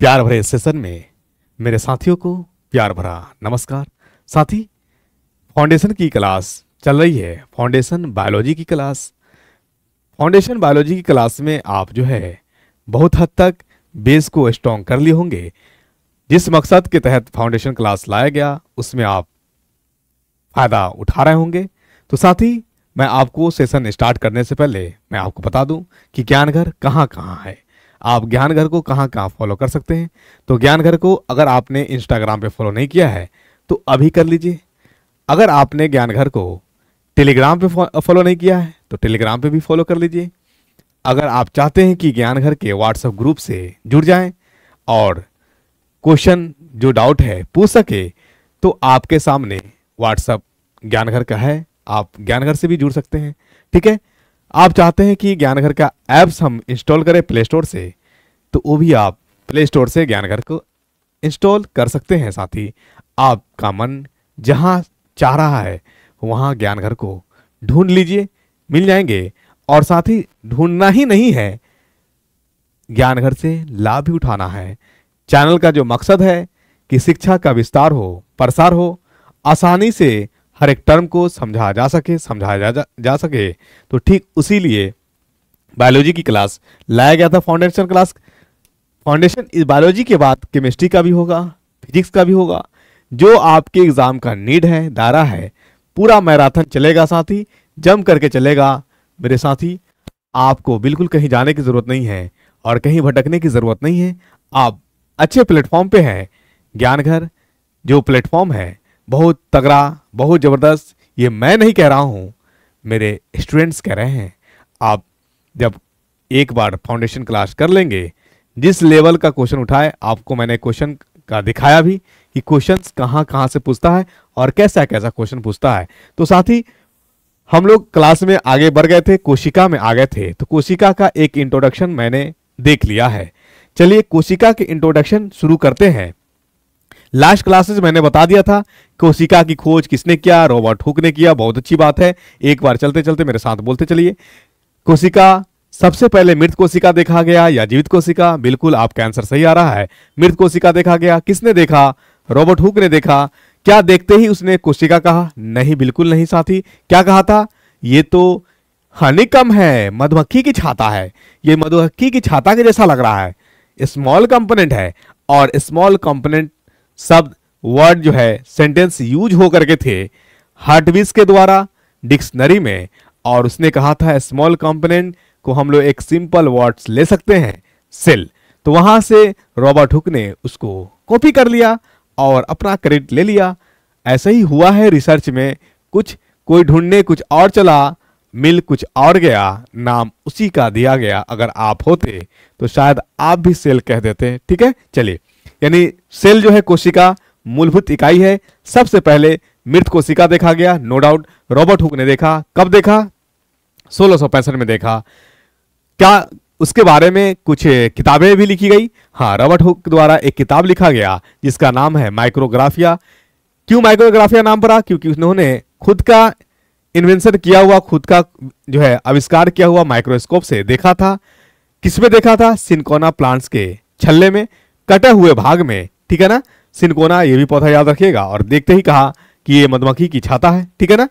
प्यार भरे सेशन में मेरे साथियों को प्यार भरा नमस्कार। साथी, फाउंडेशन की क्लास चल रही है, फाउंडेशन बायोलॉजी की क्लास। फाउंडेशन बायोलॉजी की क्लास में आप जो है बहुत हद तक बेस को स्ट्रॉन्ग कर लिए होंगे। जिस मकसद के तहत फाउंडेशन क्लास लाया गया उसमें आप फायदा उठा रहे होंगे। तो साथी, मैं आपको सेशन स्टार्ट करने से पहले मैं आपको बता दूं कि ज्ञानघर कहाँ कहाँ है। आप ज्ञानघर को कहाँ कहाँ फॉलो कर सकते हैं। तो ज्ञानघर को अगर आपने इंस्टाग्राम पे फॉलो नहीं किया है तो अभी कर लीजिए। अगर आपने ज्ञानघर को टेलीग्राम पे फॉलो नहीं किया है तो टेलीग्राम पे भी फॉलो कर लीजिए। अगर आप चाहते हैं कि ज्ञानघर के व्हाट्सएप ग्रुप से जुड़ जाएं और क्वेश्चन जो डाउट है पूछ सके तो आपके सामने व्हाट्सएप ज्ञानघर का है, आप ज्ञानघर से भी जुड़ सकते हैं। ठीक है। आप चाहते हैं कि ज्ञानघर का ऐप्स हम इंस्टॉल करें प्ले स्टोर से, तो वो भी आप प्ले स्टोर से ज्ञानघर को इंस्टॉल कर सकते हैं। साथ ही आपका मन जहां चाह रहा है वहां ज्ञानघर को ढूंढ लीजिए, मिल जाएंगे। और साथ ही ढूंढना ही नहीं है, ज्ञानघर से लाभ भी उठाना है। चैनल का जो मकसद है कि शिक्षा का विस्तार हो, प्रसार हो, आसानी से हर एक टर्म को समझाया जा सके। तो ठीक उसी लिए बायोलॉजी की क्लास लाया गया था, फाउंडेशन क्लास। फाउंडेशन इस बायोलॉजी के बाद केमिस्ट्री का भी होगा, फिजिक्स का भी होगा। जो आपके एग्जाम का नीड है, दायरा है, पूरा मैराथन चलेगा साथी, जम करके चलेगा मेरे साथी। आपको बिल्कुल कहीं जाने की जरूरत नहीं है और कहीं भटकने की जरूरत नहीं है। आप अच्छे प्लेटफॉर्म पे हैं। ज्ञानघर जो प्लेटफॉर्म है बहुत तगड़ा, बहुत जबरदस्त। ये मैं नहीं कह रहा हूं, मेरे स्टूडेंट्स कह रहे हैं। आप जब एक बार फाउंडेशन क्लास कर लेंगे, जिस लेवल का क्वेश्चन उठाए, आपको मैंने क्वेश्चन का दिखाया भी कि क्वेश्चंस कहां कहां से पूछता है और कैसा कैसा क्वेश्चन पूछता है। तो साथी, हम लोग क्लास में आगे बढ़ गए थे, कोशिका में आ गए थे। तो कोशिका का एक इंट्रोडक्शन मैंने देख लिया है। चलिए कोशिका के इंट्रोडक्शन शुरू करते हैं। लास्ट क्लासेस मैंने बता दिया था कोशिका की खोज किसने किया, रॉबर्ट हुक ने किया। बहुत अच्छी बात है। एक बार चलते चलते मेरे साथ बोलते चलिए। कोशिका, सबसे पहले मृत कोशिका देखा गया या जीवित कोशिका? बिल्कुल आपका आंसर सही आ रहा है, मृत कोशिका देखा गया। किसने देखा? रॉबर्ट हुक ने देखा। क्या देखते ही उसने कोशिका कहा? नहीं, बिल्कुल नहीं साथी। क्या कहा था? ये तो हनीकम है, मधुमक्खी की छाता है। ये मधुमक्खी की छाता के जैसा लग रहा है, स्मॉल कंपोनेंट है। और स्मॉल कंपोनेंट शब्द, वर्ड जो है, सेंटेंस यूज हो करके थे हार्टविस के द्वारा डिक्शनरी में। और उसने कहा था स्मॉल कंपोनेंट को हम लोग एक सिंपल वर्ड्स ले सकते हैं, सेल। तो वहां से रॉबर्ट हुक ने उसको कॉपी कर लिया और अपना क्रेडिट ले लिया। ऐसा ही हुआ है रिसर्च में, कुछ कोई ढूंढने कुछ और चला, मिल कुछ और गया, नाम उसी का दिया गया। अगर आप होते तो शायद आप भी सेल कह देते। ठीक है। चलिए, यानी सेल जो है कोशिका मूलभूत इकाई है। सबसे पहले मृत कोशिका देखा गया, नो डाउट रॉबर्ट हुक ने देखा। कब देखा? 1665 में देखा। क्या उसके बारे में कुछ किताबें भी लिखी गई? हाँ, रॉबर्ट हुक द्वारा एक किताब लिखा गया जिसका नाम है माइक्रोग्राफिया। क्यों माइक्रोग्राफिया नाम पड़ा? क्योंकि उन्होंने खुद का इन्वेंशन किया हुआ, खुद का जो है आविष्कार किया हुआ माइक्रोस्कोप से देखा था। किसमें देखा था? सिनकोना प्लांट्स के छल्ले में, कटे हुए भाग में। ठीक है ना, सिनकोना, ये भी पौधा याद रखिएगा। और देखते ही कहा कि ये मधुमक्खी की छाता है। ठीक है ना,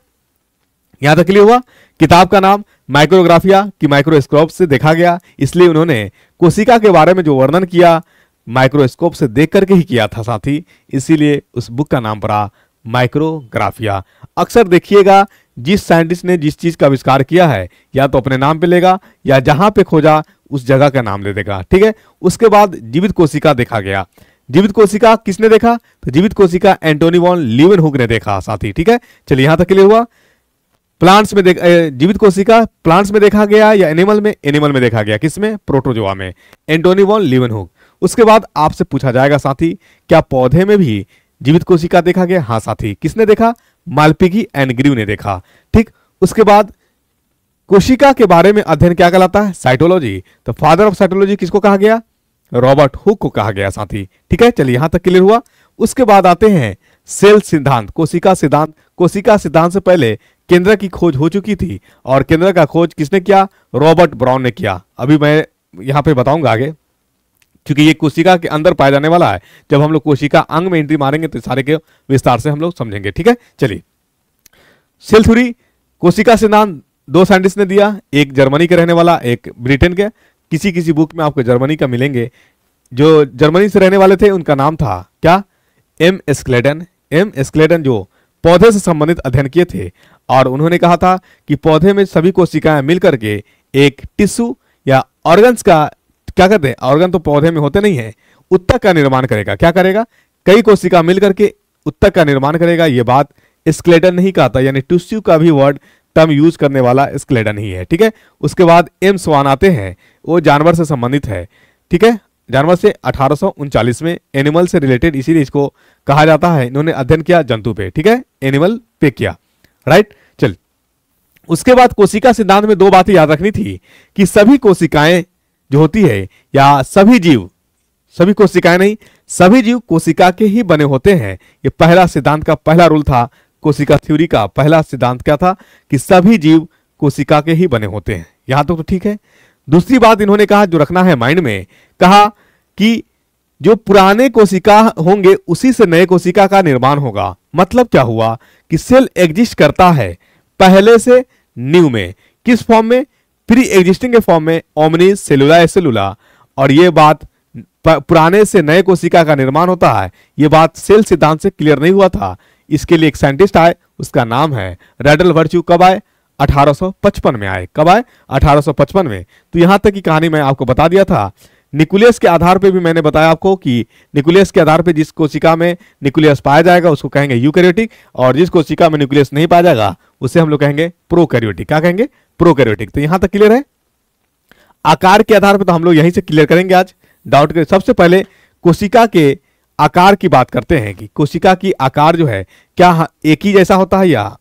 यहां तक क्लियर हुआ। किताब का नाम माइक्रोग्राफिया की माइक्रोस्कोप से देखा गया, इसलिए उन्होंने कोशिका के बारे में जो वर्णन किया माइक्रोस्कोप से देख करके ही किया था साथी, इसीलिए उस बुक का नाम पड़ा माइक्रोग्राफिया। अक्सर देखिएगा जिस साइंटिस्ट ने जिस चीज का आविष्कार किया है या तो अपने नाम पे लेगा या जहां पे खोजा उस जगह का नाम ले देगा। ठीक है। उसके बाद जीवित कोशिका देखा गया। जीवित कोशिका किसने देखा? तो जीवित कोशिका एंटोनी वॉन लीवेनहुक ने देखा साथी। ठीक है। चलिए, यहां तक क्लियर हुआ। प्लांट्स में जीवित कोशिका प्लांट्स में देखा गया या एनिमल में? एनिमल में देखा गया। किसमें? प्रोटोजोआ में, एंटोनी वॉन लीवेनहुक। उसके बाद आपसे पूछा जाएगा साथी, क्या पौधे में भी जीवित कोशिका देखा गया? हाँ साथी। किसने देखा? मालपिगी एंड ग्रीव ने देखा। ठीक। उसके बाद कोशिका के बारे में अध्ययन क्या कहलाता है? साइटोलॉजी। तो फादर ऑफ साइटोलॉजी किसको कहा गया? रॉबर्ट हुक को कहा गया साथी। ठीक है। चलिए, यहां तक क्लियर हुआ। उसके बाद आते हैं सेल सिद्धांत, कोशिका सिद्धांत। कोशिका सिद्धांत से पहले केंद्र की खोज हो चुकी थी और केंद्र का खोज किसने किया? रॉबर्ट ब्राउन ने किया। अभी मैं यहां पे बताऊंगा आगे क्योंकि ये कोशिका के अंदर पाया जाने वाला है। जब हम लोग कोशिका अंग में एंट्री मारेंगे तो सारे के विस्तार से हम लोग समझेंगे। ठीक है, चलिए सेल थ्योरी, कोशिका सिद्धांत दो साइंटिस्ट ने दिया, एक जर्मनी के रहने वाला, एक ब्रिटेन के। किसी किसी बुक में आपको जर्मनी का मिलेंगे। जो जर्मनी से रहने वाले थे उनका नाम था क्या, एम स्क्लेडन। एम स्क्लेडन जो पौधे से संबंधित अध्ययन किए थे और उन्होंने कहा था कि पौधे में सभी कोशिकाएं मिलकर के एक टिश्यू या ऑर्गन्स का, क्या कहते हैं, ऑर्गन तो पौधे में होते नहीं है, उत्तक का निर्माण करेगा। क्या करेगा, कई कोशिका मिलकर के उत्तक का निर्माण करेगा। यह बात स्क्लेडन नहीं कहा था, यानी टिश्यू का भी वर्ड टर्म यूज करने वाला स्क्लेडन ही है। ठीक है, उसके बाद एम स्वान आते हैं, वो जानवर से संबंधित है। ठीक है, जानवर से 1839 में, एनिमल से रिलेटेड, इसीलिए इसको कहा जाता है। इन्होंने अध्ययन किया जंतु पे। ठीक है, एनिमल पे किया, राइट। चल, उसके बाद कोशिका सिद्धांत में दो बातें याद रखनी थी कि सभी कोशिकाएं जो होती है या सभी जीव, सभी कोशिकाएं नहीं, सभी जीव कोशिका के ही बने होते हैं। ये पहला सिद्धांत का पहला रूल था। कोशिका थ्योरी का पहला सिद्धांत क्या था कि सभी जीव कोशिका के ही बने होते हैं। यहां तक तो ठीक है। दूसरी बात इन्होंने कहा, जो रखना है माइंड में, कहा कि जो पुराने कोशिका होंगे उसी से नए कोशिका का निर्माण होगा। मतलब क्या हुआ कि सेल एग्जिस्ट करता है पहले से न्यू में, किस फॉर्म में, प्री एग्जिस्टिंग के फॉर्म में, ओमनिस सेलुला सेलुला। और ये बात पुराने से नए कोशिका का निर्माण होता है, ये बात सेल सिद्धांत से क्लियर नहीं हुआ था। इसके लिए एक साइंटिस्ट आए, उसका नाम है रैडल वर्च्यू। कब आए, 1855 में आए। कब आए, 1855 में। तो यहां तक की कहानी मैं आपको बता दिया था। न्यूक्लियस के आधार पे भी मैंने बताया आपको कि न्यूक्लियस के आधार पे जिस कोशिका में न्यूक्लियस पाया जाएगा उसको कहेंगे यूकैरियोटिक, और जिस कोशिका में न्यूक्लियस नहीं पाया जाएगा उसे हम लोग कहेंगे प्रोकैरियोटिक। क्या कहेंगे, प्रोकैरियोटिक। तो यहां तक क्लियर है। आकार के आधार पर तो हम लोग यहीं से क्लियर करेंगे आज, डाउट के। सबसे पहले कोशिका के आकार की बात करते हैं कि कोशिका की आकार जो है क्या एक ही जैसा होता है या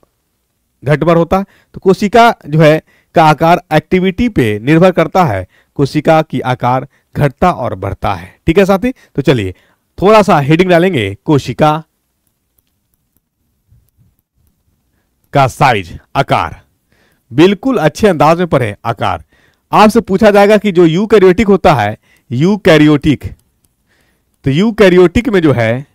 घटभर होता है। तो कोशिका जो है का आकार एक्टिविटी पे निर्भर करता है। कोशिका की आकार घटता और बढ़ता है। ठीक है साथी, तो चलिए थोड़ा सा हेडिंग डालेंगे, कोशिका का साइज, आकार। बिल्कुल अच्छे अंदाज में पढ़े आकार। आपसे पूछा जाएगा कि जो यूकैरियोटिक होता है, यूकैरियोटिक, तो यूकैरियोटिक में जो है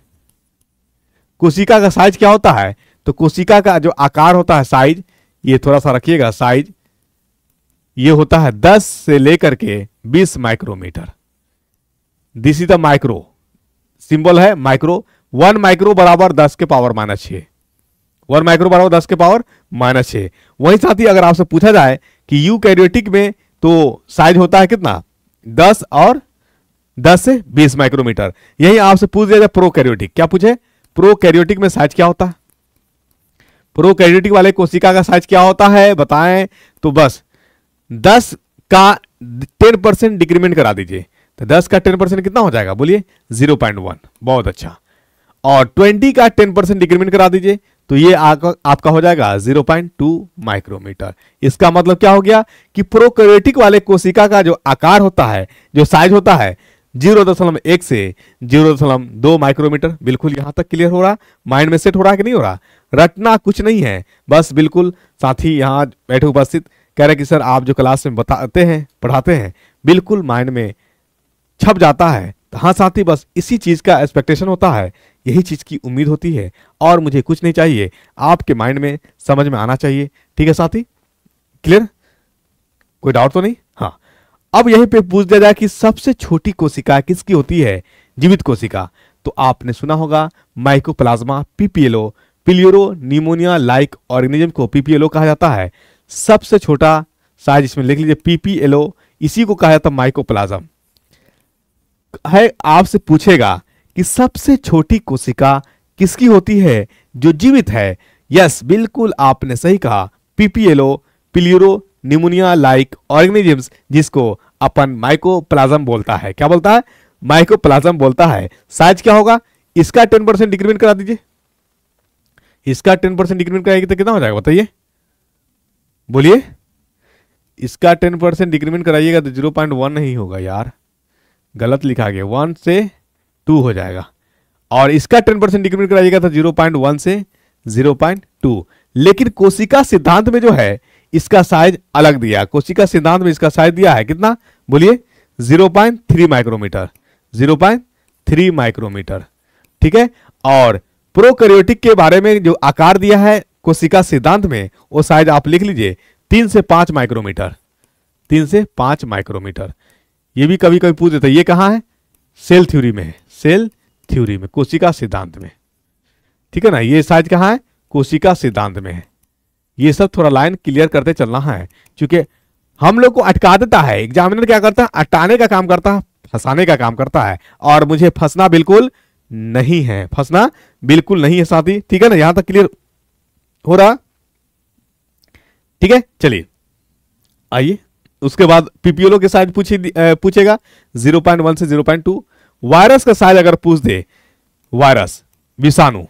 कोशिका का साइज क्या होता है, तो कोशिका का जो आकार होता है, साइज, ये थोड़ा सा रखिएगा, साइज ये होता है 10 से लेकर के 20 micrometre. This is the micro, symbol है माइक्रो। 1 माइक्रो बराबर 10 के पावर -6, 1 माइक्रो बराबर 10 के पावर -6। वहीं साथ ही अगर आपसे पूछा जाए कि यूकैरियोटिक में तो साइज होता है कितना, 10 और 10 से 20 माइक्रोमीटर। यही आपसे पूछ दिया जाए प्रोकैरियोटिक, क्या पूछे, प्रोकैरियोटिक में साइज क्या होता है, प्रोकैरियोटिक वाले कोशिका का साइज क्या होता है बताएं। तो बस 10 का 10% डिक्रीमेंट करा दीजिए, तो 10 का 10% कितना हो जाएगा, बोलिए 0.1। बहुत अच्छा। और 20 का 10% डिक्रीमेंट करा दीजिए, तो ये आपका हो जाएगा 0.2 माइक्रोमीटर। इसका मतलब क्या हो गया कि प्रोकैरियोटिक वाले कोशिका का जो आकार होता है, जो साइज होता है, 0.1 से 0.2 माइक्रोमीटर। बिल्कुल यहां तक क्लियर हो रहा, माइंड में सेट हो रहा कि नहीं हो रहा। रटना कुछ नहीं है, बस बिल्कुल साथी यहां बैठे उपस्थित कह रहे कि सर आप जो क्लास में बताते हैं, पढ़ाते हैं, बिल्कुल माइंड में छप जाता है। तो हाँ साथी, बस इसी चीज का एक्सपेक्टेशन होता है, यही चीज की उम्मीद होती है, और मुझे कुछ नहीं चाहिए, आपके माइंड में समझ में आना चाहिए। ठीक है साथी, क्लियर, कोई डाउट तो नहीं। हाँ, अब यहीं पे पूछ दिया जाए कि सबसे छोटी कोशिका किसकी होती है, जीवित कोशिका। तो आपने सुना होगा mycoplasma, PPLO, pleuropneumonia like organism को पीपीएलओ कहा जाता है। सबसे छोटा साइज इसमें लिख लीजिए पीपीएलओ, इसी को कहा जाता है माइकोप्लाज्म है। आपसे पूछेगा कि सबसे छोटी कोशिका किसकी होती है जो जीवित है। यस, बिल्कुल आपने सही कहा, PPLO, pleuropneumonia like organisms, जिसको अपन माइकोप्लाज्म बोलता है। क्या बोलता है, माइकोप्लाज्म बोलता है। साइज क्या होगा, इसका 10% डिक्रीमेंट करा दीजिए, इसका 10% डिक्रीमेंट कराएगी तो कितना हो जाएगा बताइए, बोलिए। इसका 10% डिक्रीमेंट कराइएगा तो 0.1 नहीं होगा यार, गलत लिखा गया, 1 से 2 हो जाएगा। और इसका 10% डिक्रीमेंट कराइएगा तो 0.1 से 0.2। लेकिन कोशिका सिद्धांत में जो है इसका साइज अलग दिया, कोशिका सिद्धांत में इसका साइज दिया है कितना, बोलिए 0.3 माइक्रोमीटर, 0.3 माइक्रोमीटर। ठीक है, और प्रोकैरियोटिक के बारे में जो आकार दिया है कोशिका सिद्धांत में, वो शायद आप लिख लीजिए 3 से 5 माइक्रोमीटर, 3 से 5 माइक्रोमीटर। ये भी कभी कभी पूछ देते हैं, ये कहाँ है? सेल थ्योरी में है, सेल थ्योरी में, कोशिका सिद्धांत में। ठीक है ना, ये साइज कहाँ है? कोशिका सिद्धांत में है। ये सब थोड़ा लाइन क्लियर करते चलना है, क्योंकि हम लोग को अटका देता है। एग्जामिनर क्या करता है? अटकाने का काम करता है, फंसाने का काम करता है, और मुझे फंसना बिल्कुल नहीं है, फंसना बिल्कुल नहीं है साथी। ठीक है ना, यहां तक क्लियर हो रहा? ठीक है, चलिए आइए। उसके बाद पीपीएलओ के साइज पूछेगा 0.1 से 0.2। वायरस का साइज अगर पूछ दे, वायरस, विषाणु,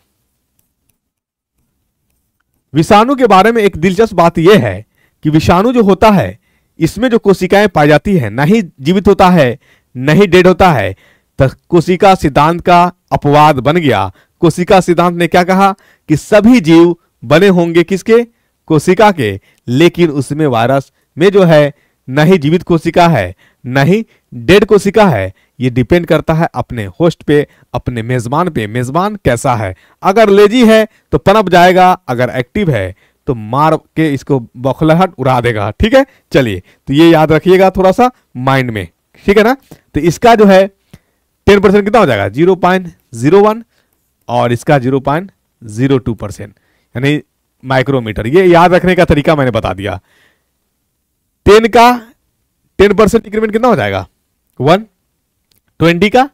विषाणु के बारे में एक दिलचस्प बात यह है कि विषाणु जो होता है, इसमें जो कोशिकाएं पाई जाती है, न ही जीवित होता है न ही डेड होता है। तो कोशिका सिद्धांत का अपवाद बन गया। कोशिका सिद्धांत ने क्या कहा कि सभी जीव बने होंगे किसके? कोशिका के, लेकिन उसमें वायरस में जो है न ही जीवित कोशिका है न ही डेड कोशिका है। ये डिपेंड करता है अपने होस्ट पे, अपने मेजबान पे। मेजबान कैसा है? अगर लेजी है तो पनप जाएगा, अगर एक्टिव है तो मार के इसको बौखलाहट उड़ा देगा। ठीक है, चलिए, तो ये याद रखिएगा थोड़ा सा माइंड में। ठीक है ना, तो इसका जो है 10% कितना हो जाएगा? 0.01, और इसका 0.02%, यानी माइक्रोमीटर। ये याद रखने का तरीका मैंने बता दिया। 10 का 10% इंक्रीमेंट कितना हो जाएगा? 1, 20 का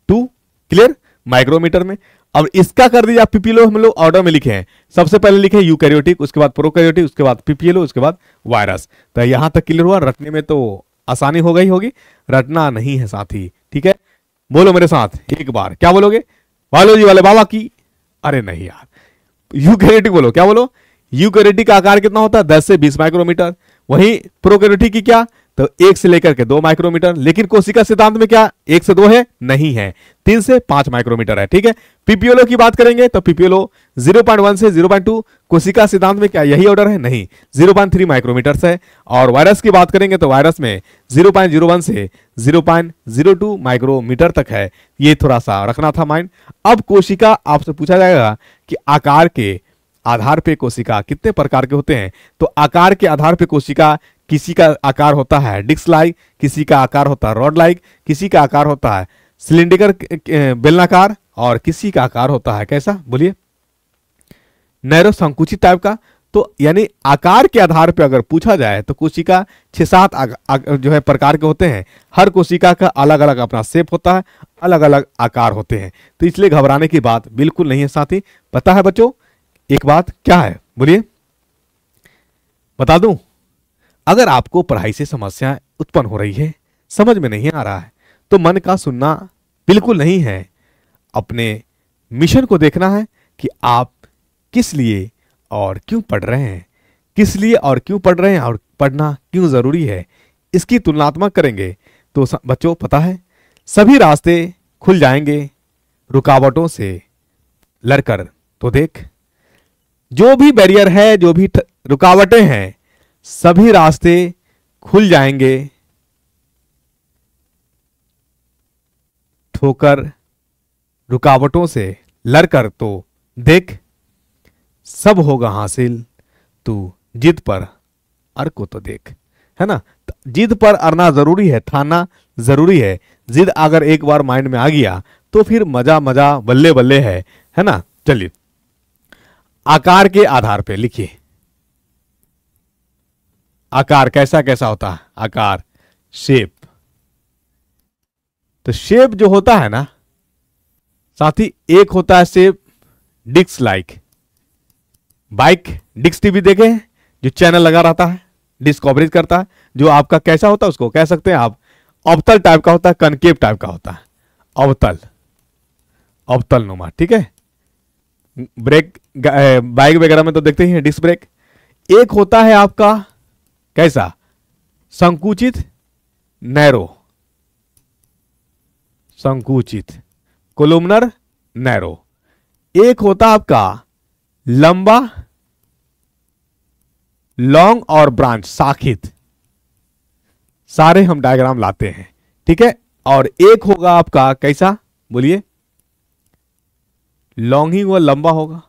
2, क्लियर, माइक्रोमीटर में। अब इसका कर दीजिए आप पीपीएलओ, हम लोग ऑर्डर में लिखे हैं। सबसे पहले लिखे यूकैरियोटिक, उसके बाद प्रोकैरियोटिक, उसके बाद पीपीएलओ, उसके बाद वायरस। तो यहां तक क्लियर हुआ? रटने में तो आसानी हो गई होगी, रटना नहीं है साथी। ठीक है, बोलो मेरे साथ एक बार, क्या बोलोगे? बायोलॉजी वाले बाबा की, अरे नहीं यार, यूकैरियोटिक बोलो। क्या बोलो? यूकैरियोटिक का आकार कितना होता है? 10 से 20 माइक्रोमीटर। वहीं प्रोकैरियोटिक की क्या? तो 1 से लेकर के 2 माइक्रोमीटर। लेकिन कोशिका सिद्धांत में क्या 1 से 2 है? नहीं है, 3 से 5 माइक्रोमीटर है। ठीक है, पीपीएलओ की बात करेंगे तो पीपीएलओ 0.1 से 0.2, कोशिका सिद्धांत में क्या यही ऑर्डर है? नहीं, 0.3 माइक्रोमीटर है। और वायरस की बात करेंगे तो वायरस में 0.01 से 0.02 माइक्रोमीटर तक है। ये थोड़ा सा रखना था माइंड। अब कोशिका आपसे पूछा जाएगा कि आकार के आधार पे कोशिका कितने प्रकार के होते हैं? तो आकार के आधार पे कोशिका, किसी का आकार होता है डिस्क लाइक, किसी का आकार होता है रॉड लाइक, किसी का आकार होता है सिलिंडर बेलनाकार, और किसी का आकार होता है कैसा? बोलिए, नैरो संकुचित टाइप का। तो यानी आकार के आधार पे अगर पूछा जाए तो कोशिका 6-7 जो है प्रकार के होते हैं। हर कोशिका का अलग अलग अपना शेप होता है, अलग अलग आकार होते हैं। तो इसलिए घबराने की बात बिल्कुल नहीं है साथी। पता है बच्चों एक बात क्या है? बोलिए, बता दूं? अगर आपको पढ़ाई से समस्या उत्पन्न हो रही है, समझ में नहीं आ रहा है, तो मन का सुनना बिल्कुल नहीं है। अपने मिशन को देखना है कि आप किस लिए और क्यों पढ़ रहे हैं, किस लिए और क्यों पढ़ रहे हैं, और पढ़ना क्यों जरूरी है, इसकी तुलनात्मक करेंगे तो बच्चों पता है सभी रास्ते खुल जाएंगे रुकावटों से लड़कर। तो देख, जो भी बैरियर है, जो भी रुकावटें हैं, सभी रास्ते खुल जाएंगे ठोकर रुकावटों से लड़कर। तो देख, सब होगा हासिल, तू जिद पर अर को तो देख, है ना। जिद पर अरना जरूरी है, ठाना जरूरी है। जिद अगर एक बार माइंड में आ गया तो फिर मजा मजा बल्ले बल्ले है ना। चलिए, आकार के आधार पे लिखिए, आकार कैसा कैसा होता है? आकार, शेप। तो शेप जो होता है ना साथी, एक होता है shape disc like. Bike disc TV देखे हैं, जो चैनल लगा रहता है, डिस्क कवरेज करता है, जो आपका कैसा होता है उसको कह सकते हैं आप अवतल टाइप का होता है, कनकेव टाइप का होता है, अवतल, अवतल नुमा। ठीक है, ब्रेक बाइक वगैरह में तो देखते ही हैं डिस्क ब्रेक। एक होता है आपका कैसा? संकुचित, नैरो, संकुचित, कोलुमनर, नैरो। एक होता आपका लंबा, लॉन्ग और ब्रांच, शाखित। सारे हम डायग्राम लाते हैं, ठीक है। और एक होगा आपका कैसा, बोलिए, लॉन्ग ही हुआ, लंबा होगा।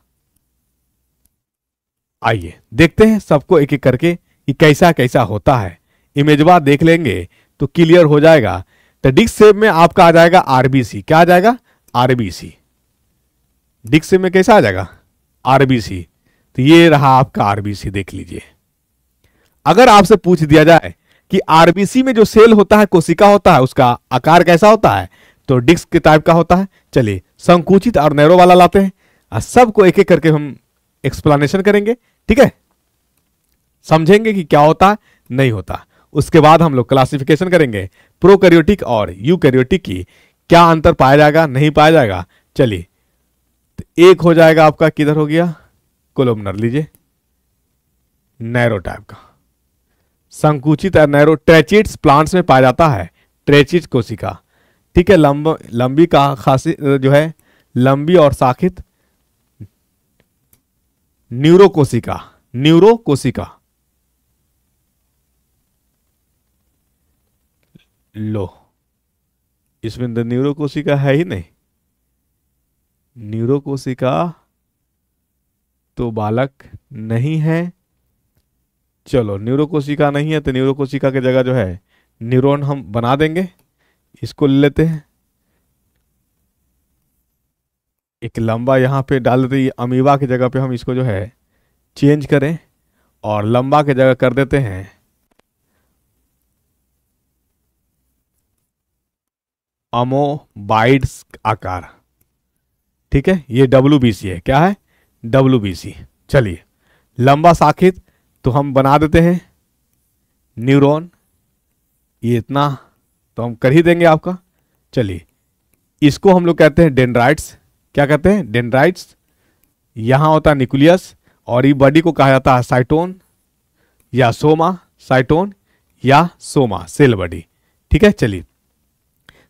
आइए देखते हैं सबको एक एक करके कि कैसा कैसा होता है। इमेजवा देख लेंगे तो क्लियर हो जाएगा। तो डिस्क शेप में आपका आ जाएगा आरबीसी। क्या आ जाएगा? आरबीसी। डिस्क शेप में कैसा आ जाएगा? आरबीसी। तो ये रहा आपका आरबीसी, देख लीजिए। अगर आपसे पूछ दिया जाए कि आरबीसी में जो सेल होता है, कोशिका होता है, उसका आकार कैसा होता है, तो डिस्क के टाइप का होता है। चलिए संकुचित और नैरो वाला लाते हैं और सबको एक एक करके हम एक्सप्लेनेशन करेंगे, ठीक है? समझेंगे कि क्या होता है, नहीं होता। उसके बाद हम लोग क्लासिफिकेशन करेंगे प्रोकैरियोटिक और यूकैरियोटिक की, क्या अंतर पाया जाएगा, नहीं पाया जाएगा। चलिए तो एक हो जाएगा आपका, किधर हो गया, कोलमनर लीजिए, नैरो टाइप का। संकुचित और नैरो ट्रेचिड्स प्लांट्स में पाया जाता है, ट्रेचिड कोशिका, ठीक है। लंबी का खासी जो है, लंबी और शाखित न्यूरो कोशिका, न्यूरो कोशिका। लो, इसमें तो न्यूरो कोशिका है ही नहीं। न्यूरो कोशिका तो बालक नहीं है। चलो न्यूरो कोशिका नहीं है तो न्यूरो कोशिका की जगह जो है न्यूरॉन हम बना देंगे। इसको ले लेते हैं, एक लंबा यहां पे डाल देते हैं। अमीबा की जगह पे हम इसको जो है चेंज करें और लंबा की जगह कर देते हैं अमोबाइड्स आकार, ठीक है। ये WBC है, क्या है? WBC। चलिए लंबा शाखित तो हम बना देते हैं न्यूरॉन, ये इतना तो हम कर ही देंगे आपका। चलिए इसको हम लोग कहते हैं डेंड्राइट्स। क्या कहते हैं? डेंड्राइट्स। यहां होता है न्यूक्लियस और ये बॉडी को कहा जाता है साइटोन या सोमा, साइटोन या सोमा, सेल बॉडी, ठीक है। चलिए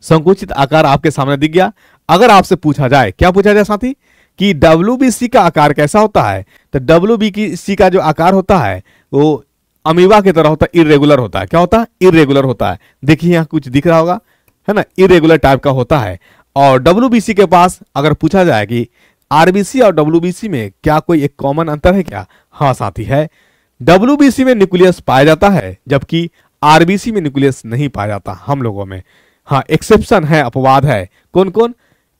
संकुचित आकार आपके सामने दिख गया। अगर आपसे पूछा जाए, क्या पूछा जाए साथी, कि WBC का आकार कैसा होता है, तो WBC का जो आकार होता है वो अमीबा की तरह होता है, इरेगुलर होता है। क्या होता है? इरेगुलर होता है। देखिए यहां कुछ दिख रहा होगा, है ना, इरेगुलर टाइप का होता है। और WBC के पास अगर पूछा जाए कि RBC और WBC में क्या कोई एक कॉमन अंतर है क्या, हाँ साथी है। WBC में न्यूक्लियस पाया जाता है जबकि RBC में न्यूक्लियस नहीं पाया जाता हम लोगों में। हाँ एक्सेप्शन है, अपवाद है। कौन कौन?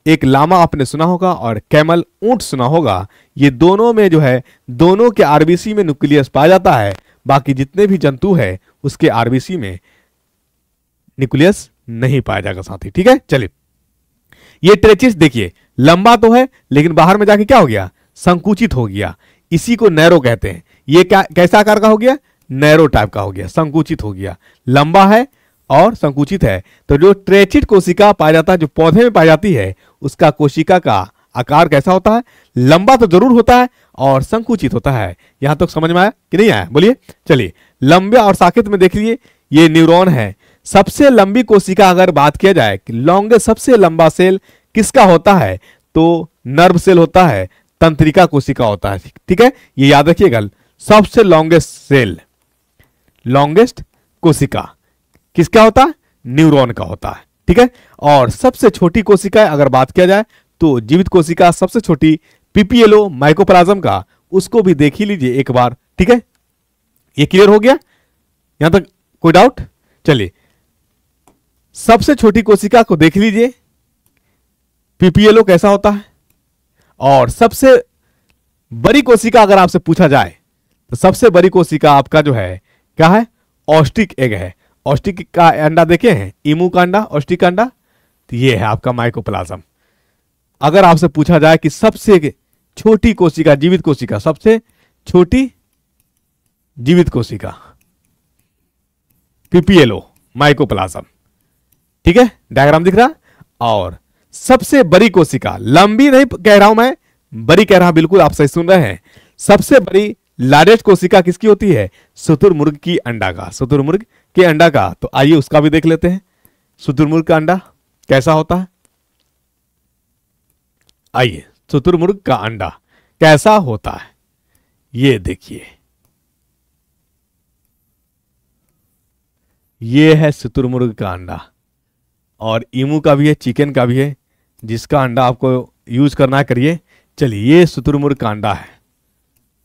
एक लामा आपने सुना होगा और कैमल, ऊंट सुना होगा। ये दोनों में जो है, दोनों के RBC में न्यूक्लियस पाया जाता है। बाकी जितने भी जंतु है उसके RBC में न्यूक्लियस नहीं पाया जाएगा साथी, ठीक है। चलिए ये ट्रेचिस देखिए, लंबा तो है लेकिन बाहर में जाके क्या हो गया, संकुचित हो गया। इसी को नैरो कहते हैं। ये क्या, कैसा आकार का हो गया? नैरो टाइप का हो गया, संकुचित हो गया। लंबा है और संकुचित है। तो जो ट्रेचिड कोशिका पाया जाता है, जो पौधे में पाई जाती है, उसका कोशिका का आकार कैसा होता है? लंबा तो जरूर होता है और संकुचित होता है। यहां तक समझ में आया कि नहीं आया, बोलिए। चलिए लंबे और शाखित में देख लीजिए, ये न्यूरॉन है। सबसे लंबी कोशिका अगर बात किया जाए कि लॉन्गेस्ट, सबसे लंबा सेल किसका होता है, तो नर्व सेल होता है, तंत्रिका कोशिका होता है, ठीक है। ये याद रखिएगा, सबसे लॉन्गेस्ट सेल, लॉन्गेस्ट कोशिका किसका होता है? न्यूरॉन का होता है, ठीक है। और सबसे छोटी कोशिका अगर बात किया जाए तो जीवित कोशिका सबसे छोटी PPLO माइकोप्लाज्म का, उसको भी देख ही लीजिए एक बार, ठीक है। ये क्लियर हो गया यहां तक, कोई डाउट? चलिए सबसे छोटी कोशिका को देख लीजिए, PPLO कैसा होता है। और सबसे बड़ी कोशिका अगर आपसे पूछा जाए तो सबसे बड़ी कोशिका आपका जो है क्या है? ऑस्टिक एग है। ऑस्टिक का अंडा देखे हैं, इमू का अंडा, ऑस्टिक का अंडा, तो ये है आपका माइकोप्लाज्म। अगर आपसे पूछा जाए कि सबसे छोटी कोशिका, जीवित कोशिका, सबसे छोटी जीवित कोशिका, PPLO माइकोप्लाज्म, ठीक है, डायग्राम दिख रहा। और सबसे बड़ी कोशिका, लंबी नहीं कह रहा हूं मैं, बड़ी कह रहा हूं, बिल्कुल आप सही सुन रहे हैं। सबसे बड़ी लार्जेस्ट कोशिका किसकी होती है? शुतुरमुर्ग की अंडा का, शुतुरमुर्ग के अंडा का। तो आइए उसका भी देख लेते हैं, शुतुरमुर्ग का अंडा कैसा होता है। आइए शुतुरमुर्ग का अंडा कैसा होता है, ये देखिए, ये है शुतुरमुर्ग का अंडा, और ईमू का भी है, चिकन का भी है। जिसका अंडा आपको यूज करना है करिए। चलिए, ये शुतुरमुर्ग का अंडा है,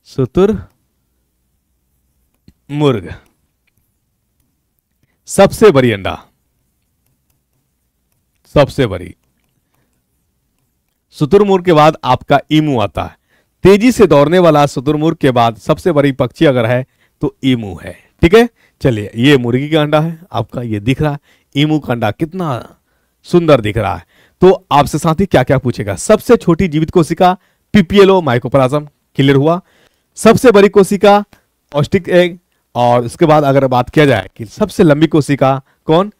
शुतुरमुर्ग सबसे बड़ी अंडा, सबसे बड़ी। शुतुरमुर्ग के बाद आपका ईमू आता है। तेजी से दौड़ने वाला शुतुरमुर्ग के बाद सबसे बड़ी पक्षी अगर है तो ईमू है। ठीक है, चलिए, ये मुर्गी का अंडा है आपका, ये दिख रहा है। ईमू का अंडा कितना सुंदर दिख रहा है। तो आपसे साथी क्या क्या पूछेगा? सबसे छोटी जीवित कोशिका पीपीएलओ माइकोप्लाज्म, क्लियर हुआ। सबसे बड़ी कोशिका ऑस्टिक एग। और उसके बाद अगर बात किया जाए कि सबसे लंबी कोशिका कौन,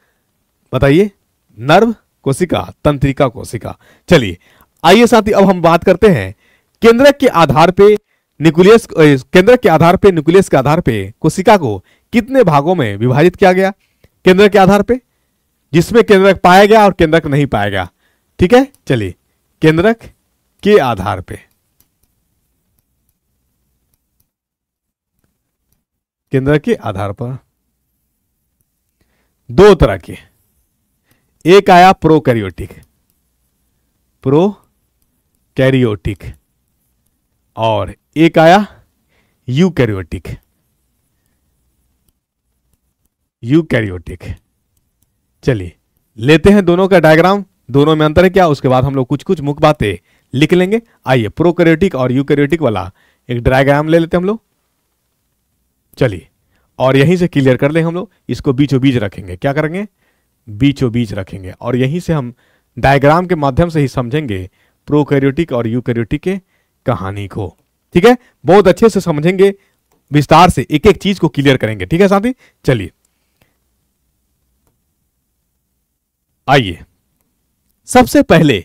बताइए? नर्व कोशिका, तंत्रिका कोशिका। चलिए आइए साथी, अब हम बात करते हैं केंद्रक के आधार पे न्यूक्लियस, केंद्रक के आधार पे न्यूक्लियस के आधार पे कोशिका को कितने भागों में विभाजित किया गया? केंद्रक के आधार पे, जिसमें केंद्रक पाया गया और केंद्रक नहीं पाया गया। ठीक है, चलिए, केंद्रक के आधार पे, केंद्रक के आधार पर दो तरह के, एक आया प्रोकैरियोटिक, प्रोकैरियोटिक, और एक आया यूकैरियोटिक, यूकैरियोटिक। चलिए लेते हैं दोनों का डायग्राम, दोनों में अंतर है क्या, उसके बाद हम लोग कुछ कुछ मुख्य बातें लिख लेंगे। आइए प्रोकैरियोटिक और यूकैरियोटिक वाला एक डायग्राम ले लेते हैं हम लोग। चलिए, और यहीं से क्लियर कर लें हम लोग, इसको बीचों बीच रखेंगे। क्या करेंगे? बीचों बीच रखेंगे, और यहीं से हम डायग्राम के माध्यम से ही समझेंगे प्रोकैरियोटिक और यूकैरियोटिक के कहानी को। ठीक है, बहुत अच्छे से समझेंगे, विस्तार से एक एक चीज को क्लियर करेंगे। ठीक है साथी, चलिए आइए, सबसे पहले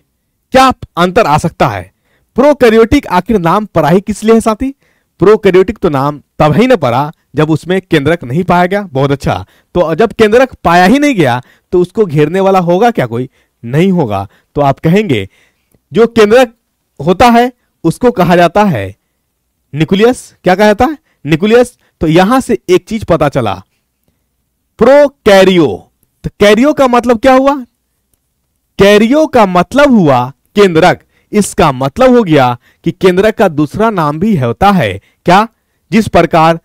क्या अंतर आ सकता है? प्रोकैरियोटिक आखिर नाम पड़ा ही किस लिए है साथी? प्रोकैरियोटिक तो नाम तब ही न पड़ा जब उसमें केंद्रक नहीं पाया गया। बहुत अच्छा, तो जब केंद्रक पाया ही नहीं गया तो उसको घेरने वाला होगा क्या? कोई नहीं होगा। तो आप कहेंगे जो केंद्रक होता है उसको कहा जाता है न्यूक्लियस। क्या कहा जाता है? न्यूक्लियस। तो यहां से एक चीज पता चला, प्रोकैरियो, तो कैरियो का मतलब क्या हुआ? कैरियो का मतलब हुआ केंद्रक। इसका मतलब हो गया कि केंद्रक का दूसरा नाम भी होता है क्या? जिस प्रकार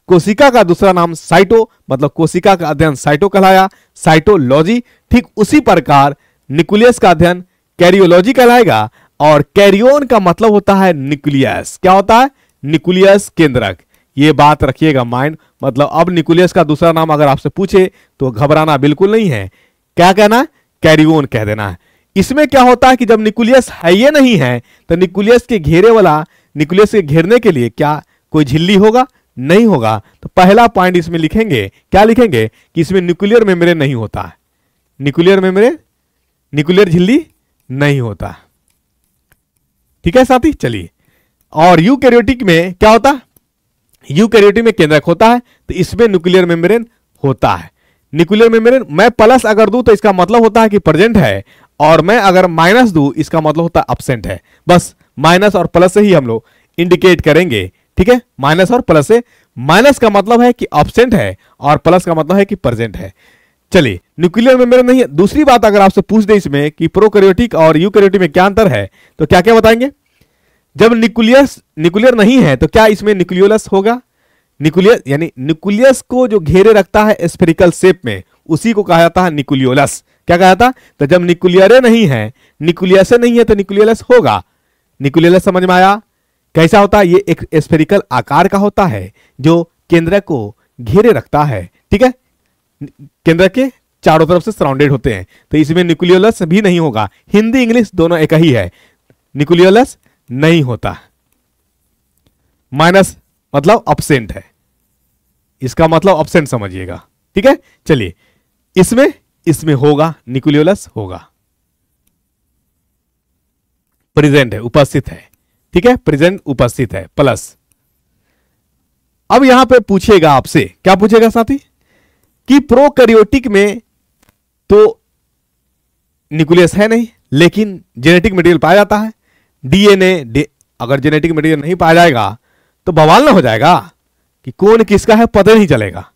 कोशिका का दूसरा नाम साइटो, मतलब कोशिका का अध्ययन साइटो कहलाया, साइटोलॉजी, ठीक उसी प्रकार न्यूक्लियस का अध्ययन कैरियोलॉजी कहलाएगा। और कैरियोन का मतलब होता है न्यूक्लियस। क्या होता है? न्यूक्लियस, केंद्रक। ये बात रखिएगा माइंड, मतलब अब न्यूक्लियस का दूसरा नाम अगर आपसे पूछे तो घबराना बिल्कुल नहीं है। क्या कहना है? कैरियोन कह देना है। इसमें क्या होता है कि जब न्यूक्लियस है ये नहीं है तो न्यूक्लियस के घेरे वाला, न्यूक्लियस के घेरने के लिए क्या कोई झिल्ली होगा? नहीं होगा। तो पहला पॉइंट इसमें लिखेंगे, क्या लिखेंगे? कि इसमें न्यूक्लियर मेम्ब्रेन नहीं होता है। न्यूक्लियर मेम्ब्रेन, न्यूक्लियर झिल्ली नहीं होता। ठीक है साथी, चलिए। और यूकैरियोटिक में क्या होता है? यूकैरियोटिक में केंद्रक होता है, तो इसमें न्यूक्लियर मेम्ब्रेन होता है। न्यूक्लियर मेम्ब्रेन मैं प्लस अगर दूं तो इसका मतलब होता है कि प्रेजेंट है, और मैं अगर माइनस दूं इसका मतलब होता है अब्सेंट है। बस माइनस और प्लस से ही हम लोग इंडिकेट करेंगे। ठीक है, माइनस और प्लस से। माइनस का मतलब है कि अब्सेंट है और प्लस का मतलब है कि प्रेजेंट है। चलिए, न्यूक्लियर मेम्ब्रेन नहीं है। दूसरी बात अगर आपसे पूछ दे इसमें कि प्रोकैरियोटिक और यूकैरियोटिक में क्या अंतर है, तो क्या क्या बताएंगे? जब न्यूक्लियर नहीं है तो क्या इसमें न्यूक्लियोलस होगा? न्यूक्लियस यानी न्यूक्लियस को जो घेरे रखता है स्फेरिकल शेप में, उसी को कहा जाता है न्यूक्लियोलस। क्या कहा जाता? तो जब न्यूक्लियर नहीं है, न्यूक्लियस नहीं है, तो न्यूक्लियोलस होगा। न्यूक्लियोलस समझ में आया? कैसा होता है? ये एक स्फेरिकल आकार का होता है जो केंद्रक को घेरे रखता है। ठीक है, केंद्रक के चारों तरफ से सराउंडेड होते हैं, तो इसमें न्यूक्लियोलस भी नहीं होगा। हिंदी इंग्लिश दोनों एक ही है, न्यूक्लियोलस नहीं होता। माइनस मतलब अब्सेंट है, इसका मतलब अब्सेंट समझिएगा। ठीक है, चलिए, इसमें होगा, न्यूक्लियोलस होगा, प्रेजेंट है, उपस्थित है। ठीक है, प्रेजेंट उपस्थित है प्लस। अब यहां पे पूछेगा आपसे, क्या पूछेगा साथी? कि प्रोकैरियोटिक में तो न्यूक्लियस है नहीं, लेकिन जेनेटिक मटेरियल पाया जाता है। डीएनए, अगर जेनेटिक मटेरियल नहीं पाया जाएगा तो बवाल ना हो जाएगा कि कौन किसका है, पता नहीं चलेगा।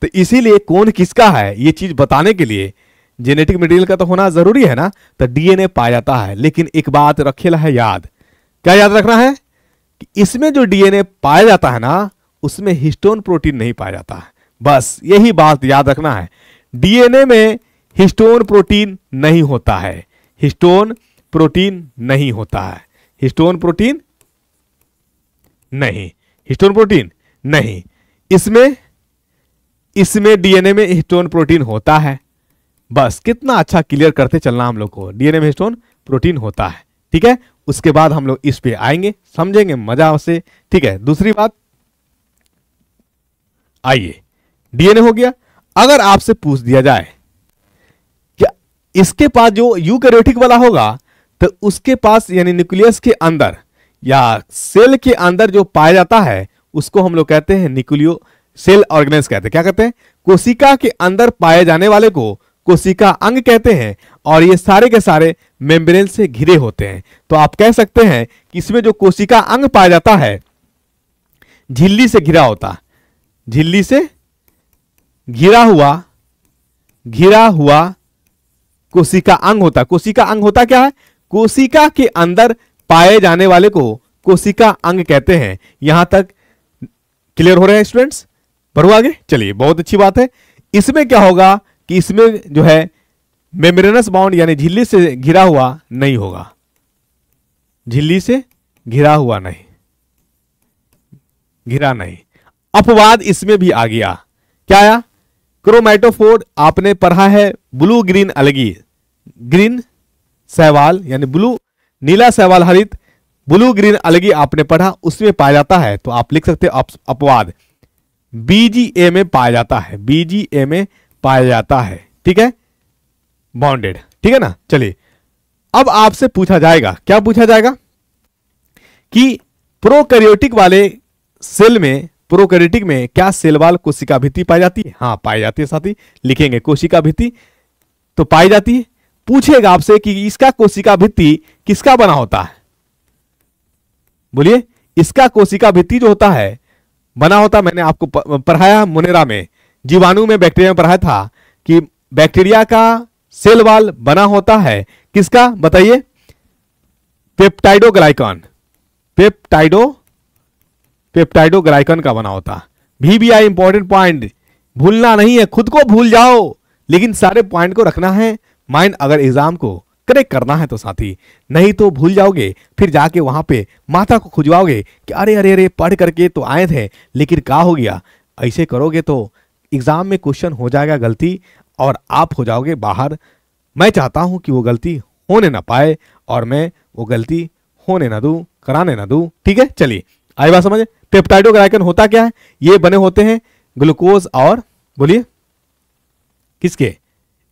तो इसीलिए कौन किसका है ये चीज बताने के लिए जेनेटिक मटेरियल का तो होना जरूरी है ना, तो डीएनए पाया जाता है। लेकिन एक बात रखेला है याद, क्या याद रखना है कि इसमें जो डीएनए पाया जाता है ना, उसमें हिस्टोन प्रोटीन नहीं पाया जाता है। बस यही बात याद रखना है, डीएनए में हिस्टोन प्रोटीन नहीं होता है, हिस्टोन प्रोटीन नहीं होता है, हिस्टोन प्रोटीन नहीं, हिस्टोन प्रोटीन नहीं। इसमें डीएनए में हिस्टोन प्रोटीन होता है। बस कितना अच्छा क्लियर करते चलना हम लोग को, डीएनए में हिस्टोन प्रोटीन होता है। ठीक है, उसके बाद हम लोग इस पे आएंगे, समझेंगे मजा से। ठीक है, दूसरी बात, आइए डीएनए हो गया। अगर आपसे पूछ दिया जाए क्या इसके पास जो यूकैरियोटिक वाला होगा, तो उसके पास यानी न्यूक्लियस के अंदर या सेल के अंदर जो पाया जाता है, उसको हम लोग कहते हैं न्यूक्लियो सेल ऑर्गेनेल्स कहते हैं। क्या कहते हैं? कोशिका के अंदर पाए जाने वाले को कोशिका अंग कहते हैं, और ये सारे के सारे मेम्ब्रेन से घिरे होते हैं। तो आप कह सकते हैं कि इसमें जो कोशिका अंग पाया जाता है, झिल्ली से घिरा होता, झिल्ली से घिरा हुआ कोशिका अंग होता। कोशिका अंग होता क्या है? कोशिका के अंदर पाए जाने वाले को कोशिका अंग कहते हैं। यहां तक क्लियर हो रहे हैं स्टूडेंट्स? बढ़ो आगे, चलिए, बहुत अच्छी बात है। इसमें क्या होगा कि इसमें जो है मेम्ब्रेनस बाउंड यानी झिल्ली से घिरा हुआ नहीं होगा, झिल्ली से घिरा हुआ नहीं, घिरा नहीं। अपवाद इसमें भी आ गया। क्या आया? क्रोमैटोफोर आपने पढ़ा है, ब्लू ग्रीन अलगी, ग्रीन शैवाल यानी ब्लू नीला शैवाल हरित, ब्लू ग्रीन अलगी आपने पढ़ा, उसमें पाया जाता है। तो आप लिख सकते हो अपवाद बीजीए में पाया जाता है, बीजीए में पाया जाता है। ठीक है, बॉन्डेड। ठीक है ना? चलिए, अब आपसे पूछा जाएगा, क्या पूछा जाएगा कि प्रोकैरियोटिक वाले सेल में, प्रोकैरियोटिक में क्या सेल वॉल कोशिका भित्ति पाई जाती है? हाँ, पाई जाती है साथी, लिखेंगे कोशिका भित्ति तो पाई जाती है। पूछेगा आपसे कि इसका कोशिका भित्ति किसका बना होता है? बोलिए, इसका कोशिका भित्ति जो होता है बना होता, मैंने आपको पढ़ाया मुनेरा में, जीवाणु में, बैक्टीरिया में पढ़ाया था कि बैक्टीरिया का सेल वॉल बना होता है किसका? बताइए, पेप्टाइडोग्लाइकन, पेप्टाइडोग्लाइकन का बना होता। VBI इंपॉर्टेंट पॉइंट, भूलना नहीं है, खुद को भूल जाओ लेकिन सारे पॉइंट को रखना है माइंड, अगर एग्जाम को करेक्ट करना है तो साथी, नहीं तो भूल जाओगे, फिर जाके वहां पे माता को खुजवाओगे कि अरे अरे अरे पढ़ करके तो आए थे लेकिन क्या हो गया। ऐसे करोगे तो एग्जाम में क्वेश्चन हो जाएगा गलती और आप हो जाओगे बाहर। मैं चाहता हूं कि वो गलती होने ना पाए और मैं वो गलती होने ना दूं, कराने ना दूं। ठीक है, चलिए, आई बात समझ। पेप्टाइडोग्लाइकन होता क्या है? ये बने होते हैं ग्लूकोज और, बोलिए किसके?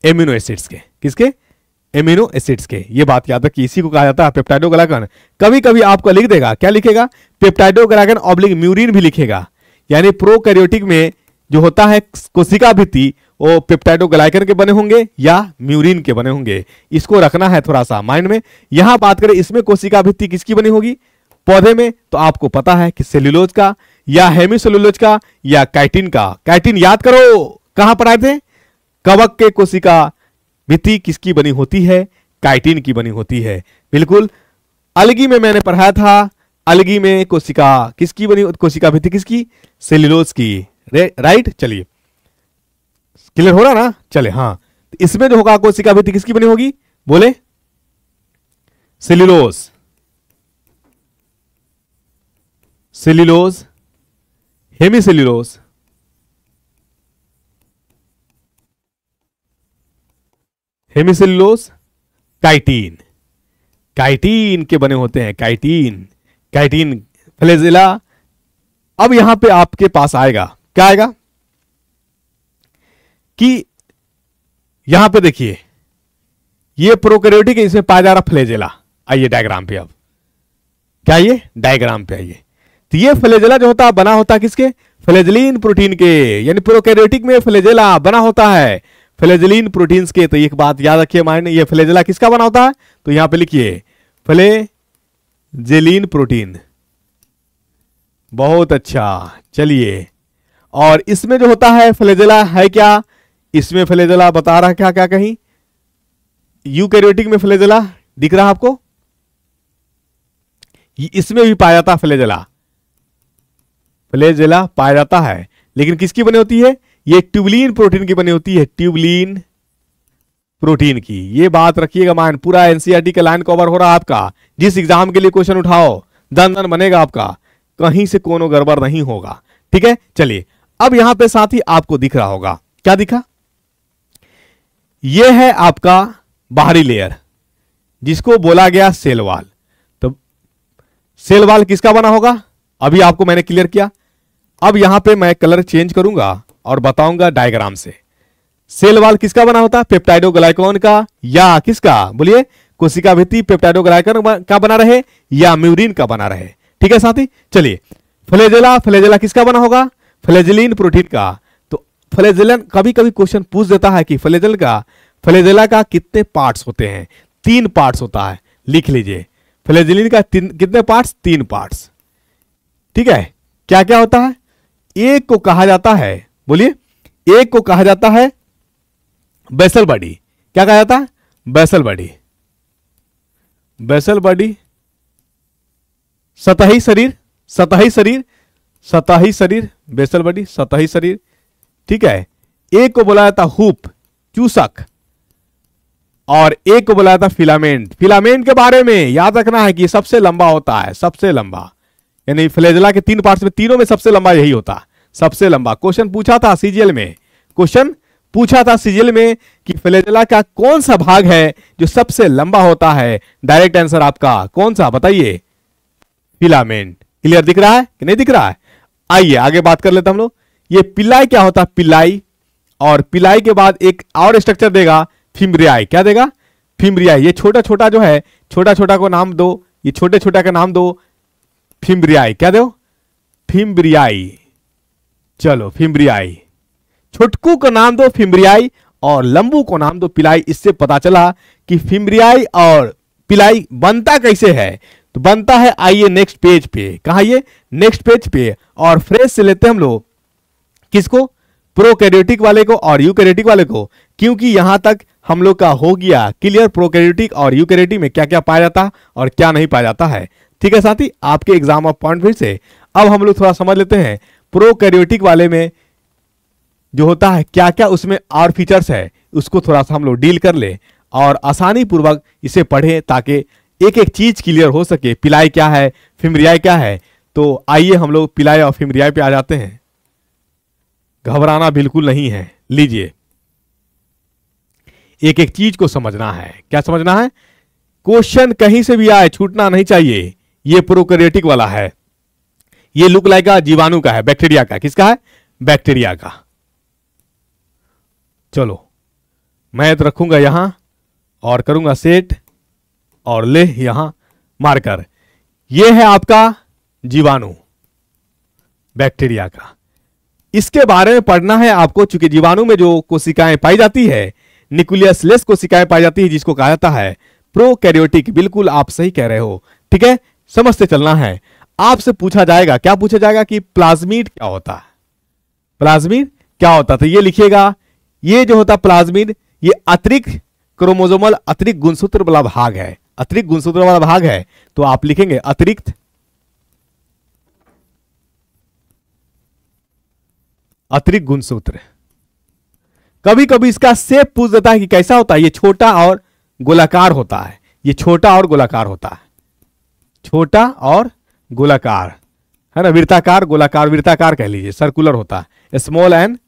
एमिनो एसिड्स के। किसके? एमिनो एसिड्स के। ये बात याद रखिए, इसी को कहा जाता है पेप्टाइडोग्लाइकन। कभी कभी आपको लिख देगा, क्या लिखेगा? पेप्टाइडोग्लाइकन ऑब्लिक म्यूरिन भी लिखेगा। यानी प्रोकैरियोटिक में जो होता है कोशिका भित्ति, वो पेप्टाइडोग्लाइकन के बने होंगे या म्यूरिन के बने होंगे। इसको रखना है थोड़ा सा माइंड में। यहां बात करें इसमें कोशिका भित्ति किसकी बनी होगी पौधे में, तो आपको पता है कि सेल्यूलोज का या हेमीसेल्यूलोज का या काइटिन का। काइटिन याद करो, कहां पढ़ाए थे? कवक के कोशिका भित्ति किसकी बनी होती है? काइटिन की बनी होती है। बिल्कुल, अलगी में मैंने पढ़ाया था, अलगी में कोशिका किसकी बनी? कोशिका भित्ति किसकी? सेल्यूलोज की। राइट, चलिए, क्लियर हो रहा ना? चले, हाँ, इसमें जो होगा कोशिका भित्ति किसकी बनी होगी? बोले, cellulose, cellulose, hemicellulose, hemicellulose, chitin, chitin के बने होते हैं। Chitin, chitin flagella. अब यहां पे आपके पास आएगा, क्या आएगा कि यहां पे देखिए, ये प्रोकैरियोटिक है, इसमें पाया जा रहा फ्लैजेला। आइए डायग्राम पे, अब क्या, ये डायग्राम पे आइए। तो ये फ्लैजेला जो होता है बना होता है किसके? फ्लैजेलिन प्रोटीन के। यानी प्रोकैरियोटिक में फ्लैजेला बना होता है फ्लैजेलिन प्रोटीन्स के। तो एक बात याद रखिए माइंड, ये फ्लैजेला किसका बना होता है? तो यहां पे लिखिए फ्लैजेलिन प्रोटीन। बहुत अच्छा, चलिए, और इसमें जो होता है फ्लैजेला है क्या? इसमें फ्लैजेला बता रहा क्या क्या कहीं? यूकैरियोटिक में फ्लैजेला दिख रहा है आपको, इसमें भी पाया जाता है फ्लैजेला, फ्लैजेला पाया जाता है, लेकिन किसकी बनी होती है, ये ट्यूबुलिन प्रोटीन की बनी होती है, ट्यूबुलिन प्रोटीन की। ये बात रखिएगा मान, पूरा एनसीईआरटी का लाइन कवर हो रहा है आपका, जिस एग्जाम के लिए क्वेश्चन उठाओ दन दन बनेगा आपका, कहीं से कोनो गड़बड़ नहीं होगा, ठीक है। चलिए अब यहां पे साथ ही आपको दिख रहा होगा, क्या दिखा, यह है आपका बाहरी लेयर जिसको बोला गया सेल वॉल। तो सेल वॉल किसका बना होगा, अभी आपको मैंने क्लियर किया। अब यहां पे मैं कलर चेंज करूंगा और बताऊंगा डायग्राम से। सेल वॉल किसका बना होता है, पेप्टाइडोग्लाइकॉन का या किसका, बोलिए कोशिका भित्ति पेप्टाइडोग्लाइकॉन का बना रहे या म्यूरिन का बना रहे, ठीक है साथी। चलिए फ्लैजेला, फ्लैजेला किसका बना होगा, फ्लैजेलिन प्रोटीन का। तो फ्लैजेलन कभी कभी क्वेश्चन पूछ देता है कि फ्लैजेला का कितने पार्ट्स होते हैं, 3 पार्ट्स होता है, लिख लीजिए फ्लैजेलिन का कितने पार्ट्स, 3 पार्ट्स, ठीक है। क्या क्या होता है, एक को कहा जाता है, बोलिए एक को कहा जाता है बेसल बॉडी, क्या कहा जाता है, बेसल बॉडी, बेसल बॉडी, सतही शरीर, सतही शरीर, सतही शरीर, बेसल बॉडी सतही शरीर, ठीक है। एक को बोला जाता हुप, चूसक, और एक को बोला जाता फिलामेंट। फिलामेंट के बारे में याद रखना है कि सबसे लंबा होता है, सबसे लंबा, यानी फ्लैजेला के 3 पार्ट्स में तीनों में सबसे लंबा यही होता है, सबसे लंबा। क्वेश्चन पूछा था सीजीएल में, क्वेश्चन पूछा था सीजीएल में कि फ्लैजेला का कौन सा भाग है जो सबसे लंबा होता है, डायरेक्ट आंसर आपका कौन सा बताइए, फिलामेंट। क्लियर दिख रहा है कि नहीं दिख रहा है, आइए आगे बात कर लेते हम लोग। ये पिलाई क्या होता है, पिलाई, और पिलाई के बाद एक और स्ट्रक्चर देगा फिम्ब्रियाई, क्या देगा, फिम्ब्रियाई। ये छोटा छोटा जो है, छोटा छोटा को नाम दो, ये छोटे छोटा का नाम दो फिम्ब्रियाई, क्या दो, फिम्ब्रियाई, चलो फिम्ब्रियाई, छुटकू को नाम दो फिम्ब्रियाई और लंबू को नाम दो पिलाई। इससे पता चला कि फिम्ब्रियाई और पिलाई बनता कैसे है, तो बनता है, आइए नेक्स्ट पेज पे, कहा ये नेक्स्ट पेज पे, और फ्रेश से लेते हैं हम लोग किसको, प्रोकैरियोटिक वाले को और यूकैरियोटिक वाले को, क्योंकि यहां तक हम लोग का हो गया क्लियर प्रोकैरियोटिक और यूकैरियोटिक में क्या क्या पाया जाता और क्या नहीं पाया जाता है, ठीक है साथी। आपके एग्जाम ऑफ पॉइंट फिर से अब हम लोग थोड़ा समझ लेते हैं प्रोकैरियोटिक वाले में जो होता है क्या क्या उसमें और फीचर्स है, उसको थोड़ा सा हम लोग डील कर ले और आसानी पूर्वक इसे पढ़ें ताकि एक एक चीज क्लियर हो सके। पिलाई क्या है, फिम्ब्रियाई क्या है, तो आइए हम लोग पिलाई और फिम्ब्रियाई पे आ जाते हैं। घबराना बिल्कुल नहीं है, लीजिए एक एक चीज को समझना है। क्या समझना है, क्वेश्चन कहीं से भी आए छूटना नहीं चाहिए। ये प्रोकैरियोटिक वाला है, ये लुक लाइक का जीवाणु का है, बैक्टीरिया का, किसका है, बैक्टीरिया का। चलो मैं तो रखूंगा यहां और करूंगा सेट और ले यहां मार्कर। ये है आपका जीवाणु बैक्टीरिया का, इसके बारे में पढ़ना है आपको, चूंकि जीवाणु में जो कोशिकाएं पाई जाती है न्यूक्लियस लेस कोशिकाएं पाई जाती है, जिसको कहा जाता है प्रोकैरियोटिक। बिल्कुल आप सही कह रहे हो, ठीक है, समझते चलना है। आपसे पूछा जाएगा, क्या पूछा जाएगा कि प्लाज्मिड क्या होता है, प्लाज्मिड क्या होता है, तो ये लिखिएगा, ये जो होता है प्लाज्मिड, ये अतिरिक्त क्रोमोसोमल अतिरिक्त गुणसूत्र वाला भाग है, अतिरिक्त गुणसूत्र वाला भाग है, तो आप लिखेंगे अतिरिक्त अतिरिक्त गुणसूत्र। कभी कभी इसका शेप पूछ देता है कि कैसा होता है, ये छोटा और गोलाकार होता है, ये छोटा और गोलाकार होता है, छोटा और गोलाकार है ना, वृत्ताकार गोलाकार, वृत्ताकार कह लीजिए, सर्कुलर होता है, स्मॉल एंड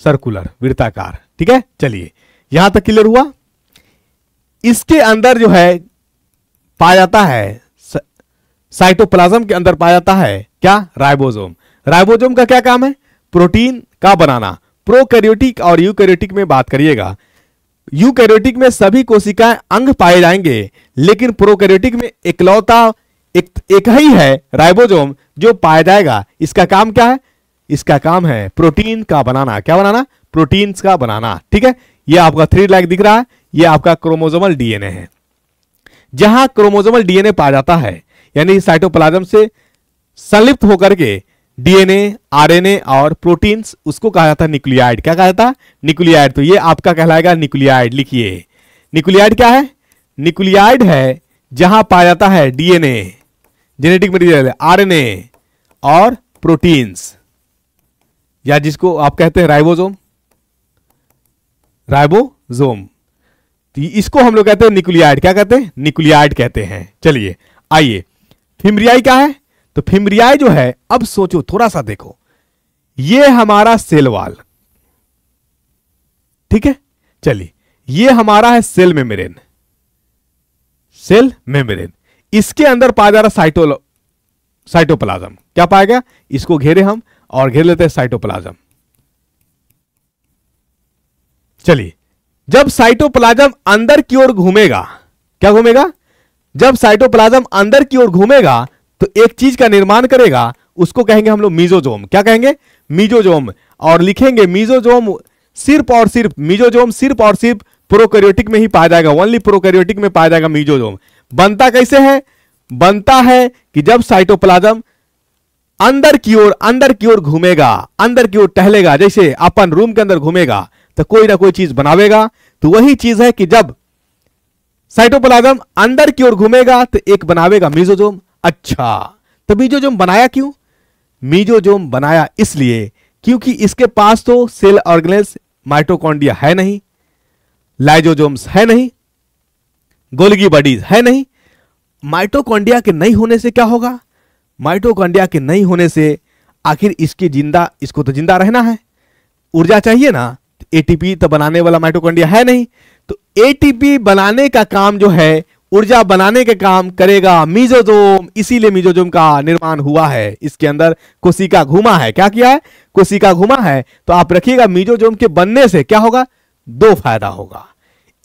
सर्कुलर, वृत्ताकार, ठीक है। चलिए यहां तक क्लियर हुआ। इसके अंदर जो है पाया जाता है, साइटोप्लाज्म के अंदर पाया जाता है क्या, राइबोसोम। राइबोसोम का क्या काम है, प्रोटीन का बनाना। प्रोकैरियोटिक और यूकैरियोटिक में बात करिएगा, यूकैरियोटिक में सभी कोशिकाएं अंग पाए जाएंगे, लेकिन प्रोकैरियोटिक में इकलौता एक ही है राइबोसोम जो पाया जाएगा। इसका काम क्या है, इसका काम है प्रोटीन का बनाना, क्या बनाना, प्रोटीन्स का बनाना, ठीक है। ये आपका 3 लाइक दिख रहा है, ये आपका क्रोमोसोमल डीएनए है। जहां क्रोमोसोमल डीएनए पाया जाता है, यानी साइटोप्लाज्म से संलिप्त होकर के डीएनए, आरएनए और प्रोटीन्स, उसको कहा जाता है न्यूक्लियाइड। क्या कहा जाता है, न्यूक्लियाइड। तो ये आपका कहलाएगा न्यूक्लियाइड, लिखिए न्यूक्लियाइड क्या है? न्यूक्लियाइड है जहां पाया जाता है डीएनए, जेनेटिक मटेरियल, आरएनए और प्रोटीन्स, या जिसको आप कहते हैं राइबोसोम, राइबोसोम। तो इसको हम लोग कहते हैं न्यूक्लियाइड। क्या कहते हैं? न्यूक्लियाइड कहते हैं। चलिए आइए, फिम्ब्रियाई क्या है? तो फिम्ब्रियाई जो है, अब सोचो थोड़ा सा देखो, ये हमारा सेल वाल, ठीक है। चलिए, ये हमारा है सेल मेम्ब्रेन, सेल मेम्ब्रेन। इसके अंदर पाया जा रहा साइटोप्लाज्म। क्या पाया गया? इसको घेरे हम और घेर लेते हैं साइटोप्लाज्म। चलिए, जब साइटोप्लाज्म अंदर की ओर घूमेगा, क्या घूमेगा? जब साइटोप्लाज्म अंदर की ओर घूमेगा तो एक चीज का निर्माण करेगा, उसको कहेंगे हम लोग मीजोजोम। क्या कहेंगे? मीजोजोम। और लिखेंगे मीजोजोम सिर्फ और सिर्फ, मीजोजोम सिर्फ और सिर्फ प्रोकैरियोटिक में ही पाया जाएगा, ओनली प्रोकैरियोटिक में पाया जाएगा मीजोजोम। बनता कैसे है? बनता है कि जब साइटोप्लाज्म अंदर की ओर घूमेगा, अंदर की ओर टहलेगा, जैसे अपन रूम के अंदर घूमेगा तो कोई ना कोई चीज बनावेगा। तो वही चीज है कि जब साइटोप्लाज्म अंदर की ओर घूमेगा तो एक बनावेगा मीजोजोम। अच्छा, तो मीजोजोम बनाया क्यों? मीजोजोम बनाया इसलिए क्योंकि इसके पास तो सेल ऑर्गेनेल्स, माइटोकॉन्ड्रिया है नहीं, लाइजोजोम्स है नहीं, गोल्गी बॉडीज है नहीं। माइटोकॉन्ड्रिया के नहीं होने से क्या होगा? माइटोकॉन्ड्रिया के नहीं होने से आखिर इसको तो जिंदा रहना है, ऊर्जा चाहिए ना। एटीपी तो बनाने वाला माइटोकॉन्ड्रिया है नहीं, तो एटीपी बनाने का काम जो है, ऊर्जा बनाने के काम करेगा मीजोजोम। इसीलिए मीजोजोम का निर्माण हुआ है। इसके अंदर कोशिका घुमा है। क्या किया है? कोशिका घुमा है। तो आप रखिएगा, मीजोजोम के बनने से क्या होगा? दो फायदा होगा।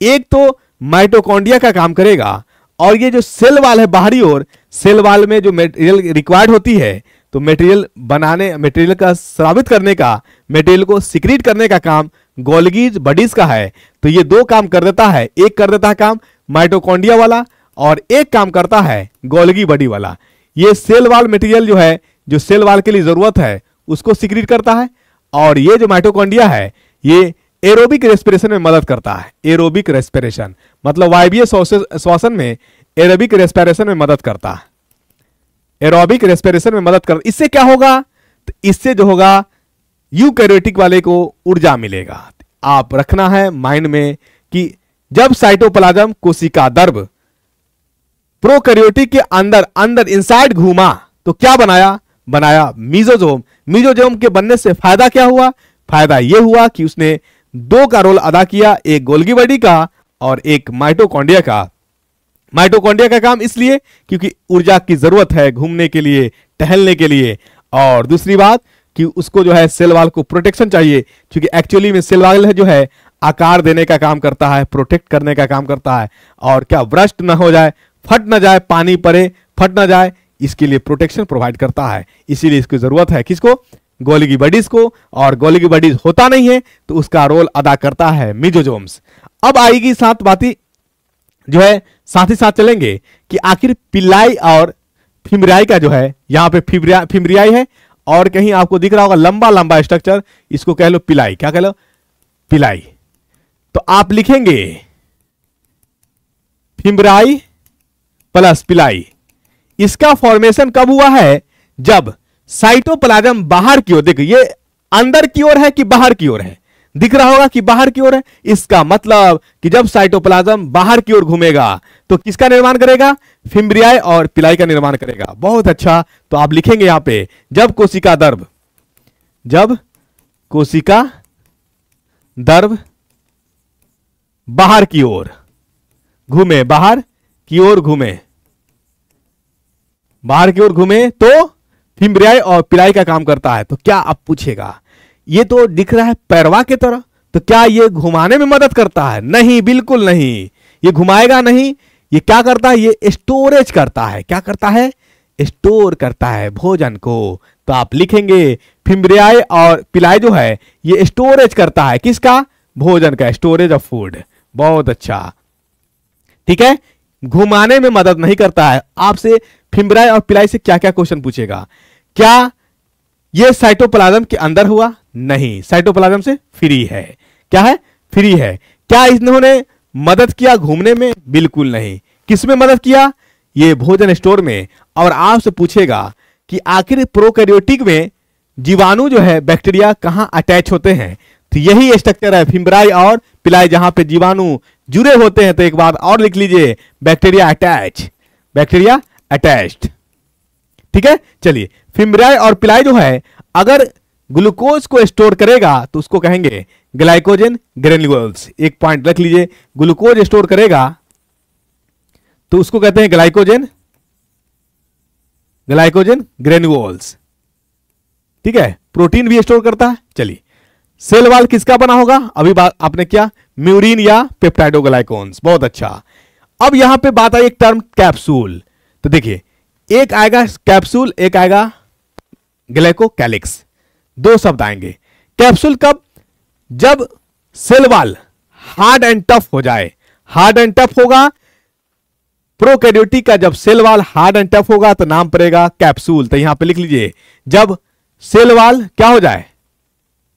एक तो माइटोकॉन्ड्रिया का काम करेगा, और ये जो सेल वाल है बाहरी ओर, सेल वाल में जो मटेरियल रिक्वायर्ड होती है, तो मटेरियल का स्रावित करने का, मटेरियल को सिक्रीट करने का काम गोल्गी बॉडीज का है। तो ये दो काम कर देता है, एक कर देता है काम माइटोकॉन्ड्रिया वाला, और एक काम करता है गोल्गी बॉडी वाला। ये सेल वाल मटेरियल जो है, जो सेल वाल के लिए जरूरत है, उसको सिक्रीट करता है, और ये जो माइटोकॉन्ड्रिया है, ये एरोबिक रेस्पिरेशन में मदद करता है। एरोबिक रेस्पिरेशन मतलब वायवीय श्वसन में एरोबिक रेस्पिरेशन में मदद करता है। एरोबिक रेस्पिरेशन में मदद कर, इससे क्या होगा? तो इससे जो होगा, यूकैरियोटिक वाले को ऊर्जा मिलेगा। आप रखना है माइंड में कि जब साइटोप्लाज्म कोशिका दर्भ प्रोकैरियोटिक के अंदर इनसाइड घूमा तो क्या बनाया मीजोजोम। मीजोजोम के बनने से फायदा क्या हुआ? फायदा यह हुआ कि उसने दो का रोल अदा किया, एक गोल्गी बॉडी का और एक माइटोकॉन्ड्रिया का। माइटोकॉन्ड्रिया का काम इसलिए क्योंकि ऊर्जा की जरूरत है घूमने के लिए, टहलने के लिए, और दूसरी बात कि उसको जो है सेल वाल को प्रोटेक्शन चाहिए, क्योंकि एक्चुअली में सेल वाल है जो है आकार देने का काम करता है, प्रोटेक्ट करने का काम करता है, और क्या ब्रस्ट ना हो जाए, फट ना जाए, पानी पड़े फट ना जाए, इसके लिए प्रोटेक्शन प्रोवाइड करता है। इसीलिए इसकी जरूरत है किसको? गोल्गी बॉडीज को। और गोल्गी बॉडीज होता नहीं है तो उसका रोल अदा करता है मीजोजोम्स। अब आएगी साथ बातें जो है, साथ ही साथ चलेंगे कि आखिर पिलाई और फिम्ब्रियाई का जो है, यहां पे फिम्ब्रियाई है और कहीं आपको दिख रहा होगा लंबा लंबा स्ट्रक्चर, इसको कह लो पिलाई। क्या कह लो? पिलाई। तो आप लिखेंगे फिम्ब्रियाई प्लस पिलाई। इसका फॉर्मेशन कब हुआ है? जब साइटोप्लाज्म बाहर की ओर, देखो ये अंदर की ओर है कि बाहर की ओर है, दिख रहा होगा कि बाहर की ओर है। इसका मतलब कि जब साइटोप्लाज्म बाहर की ओर घूमेगा तो किसका निर्माण करेगा? फिम्ब्रियाई और पिलाई का निर्माण करेगा। बहुत अच्छा। तो आप लिखेंगे यहां पे जब कोशिका दर्भ बाहर की ओर घूमे, बाहर की ओर घूमे तो फिम्ब्रियाई और पिलाई का काम करता है। तो क्या आप पूछेगा, ये तो दिख रहा है पैरवा की तरह, तो क्या ये घुमाने में मदद करता है? नहीं, बिल्कुल नहीं, ये घुमाएगा नहीं। ये क्या करता है? ये स्टोरेज करता है। क्या करता है? स्टोर करता है भोजन को। तो आप लिखेंगे फिम्ब्रियाई और पिलाई जो है ये स्टोरेज करता है, किसका? भोजन का, स्टोरेज ऑफ फूड। बहुत अच्छा, ठीक है। घुमाने में मदद नहीं करता है। आपसे फिम्ब्रियाई और पिलाई से क्या क्या क्वेश्चन पूछेगा? क्या ये साइटोप्लाज्म के अंदर हुआ? नहीं, साइटोप्लाज्म से फ्री है। क्या है? फ्री है। क्या इन्होंने मदद किया घूमने में? बिल्कुल नहीं। किसमें मदद किया? ये भोजन स्टोर में। और आपसे पूछेगा कि आखिर प्रोकैरियोटिक में जीवाणु जो है बैक्टीरिया कहां अटैच होते हैं, तो यही स्ट्रक्चर है फिम्ब्राई और पिलाई, जहां पे जीवाणु जुड़े होते हैं। तो एक बार और लिख लीजिए, बैक्टीरिया अटैच, बैक्टीरिया अटैच्ड। ठीक है, चलिए फिम्ब्राई और पिलाई जो है अगर ग्लूकोज को स्टोर करेगा तो उसको कहेंगे ग्लाइकोजन ग्रेन्यूल्स। एक पॉइंट रख लीजिए, ग्लूकोज स्टोर करेगा तो उसको कहते हैं ग्लाइकोजन, ग्लाइकोजन ग्रेन्यूल्स। ठीक है, प्रोटीन भी स्टोर करता है। चलिए सेल वॉल किसका बना होगा? अभी बात आपने क्या, म्यूरिन या पेप्टाइडोग्लाइकोन्स। बहुत अच्छा। अब यहां पे बात आई एक टर्म कैप्सूल। तो देखिए, एक आएगा कैप्सूल, एक आएगा ग्लाइकोकैलिक्स, दो शब्द आएंगे। कैप्सूल कब? जब cell wall hard and tough हो जाए। हार्ड एंड टफ होगा प्रोकैरियोटिक का, जब cell wall hard and tough होगा तो नाम पड़ेगा कैप्सूल। तो यहां पे लिख लीजिए, जब सेल वॉल क्या हो जाए,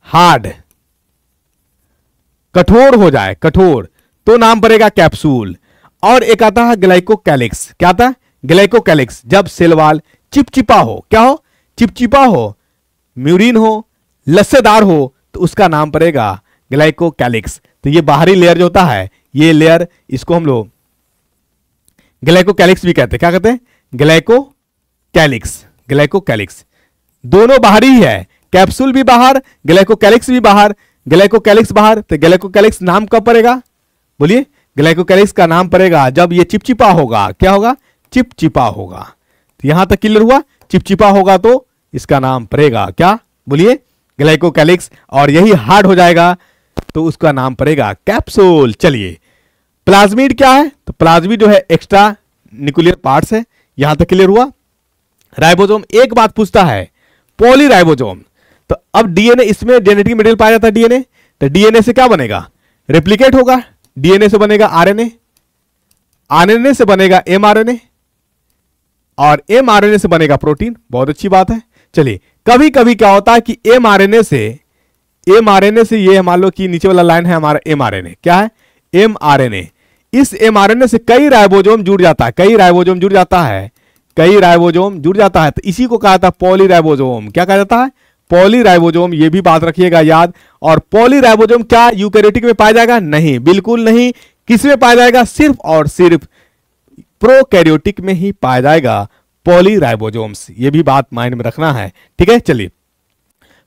हार्ड, कठोर हो जाए, कठोर, तो नाम पड़ेगा कैप्सूल। और एक आता है ग्लाइकोकैलिक्स। क्या आता है? ग्लाइकोकैलिक्स। जब सेल वॉल चिपचिपा हो, क्या हो? चिपचिपा हो, म्यूरिन हो, लस्सेदार हो, तो उसका नाम पड़ेगा ग्लाइकोकैलिक्स। तो ये बाहरी लेयर जो होता है, ये लेयर, इसको हम लोग ग्लाइकोकैलिक्स भी कहते हैं। क्या कहते हैं? Glycocalyx, glycocalyx. दोनों बाहरी ही है, कैप्सूल भी बाहर, ग्लाइकोकैलिक्स भी बाहर। ग्लाइकोकैलिक्स बाहर, तो ग्लाइकोकैलिक्स नाम कब पड़ेगा? बोलिए, ग्लाइकोकैलिक्स का नाम पड़ेगा जब ये चिपचिपा होगा। क्या होगा? चिपचिपा होगा। तो यहां तक क्लियर हुआ? चिपचिपा होगा तो इसका नाम पड़ेगा क्या? बोलिए, ग्लाइकोकैलिक्स। और यही हार्ड हो जाएगा तो उसका नाम पड़ेगा कैप्सूल। चलिए प्लाज्मिड क्या है? तो प्लाज्मिड जो है एक्स्ट्रा न्यूक्लियर पार्ट्स है। यहां तक क्लियर हुआ? राइबोसोम एक बात पूछता है, पॉलीराइबोसोम। तो अब डीएनए, इसमें जेनेटिक मटेरियल पाया जाता है डीएनए। तो डीएनए से क्या बनेगा? रेप्लिकेट होगा। डीएनए से बनेगा आरएनए, आरएनए से बनेगा एमआरएनए, और एमआरएनए से बनेगा प्रोटीन। बहुत अच्छी बात है। चलिए कभी कभी क्या होता है कि एमआरएनए से ये मान लो कि नीचे वाला लाइन है हमारा एमआरएनए। क्या है? एमआरएनए। इस एमआरएनए से कई राइबोसोम जुड़ जाता है, कई राइबोसोम जुड़ जाता है, कई राइबोसोम जुड़ जाता है। तो इसी को कहा जाता है पॉलीराइबोसोम। क्या कहा जाता है? पॉलीराइबोसोम। ये भी बात रखिएगा याद। और पॉलीराइबोसोम क्या यूकैरियोटिक में पाया जाएगा? नहीं, बिल्कुल नहीं। किस में पाया जाएगा? सिर्फ और सिर्फ प्रोकैरियोटिक में ही पाया जाएगा पॉलीराइबोसोम्स। ये भी बात माइंड में रखना है। ठीक है, चलिए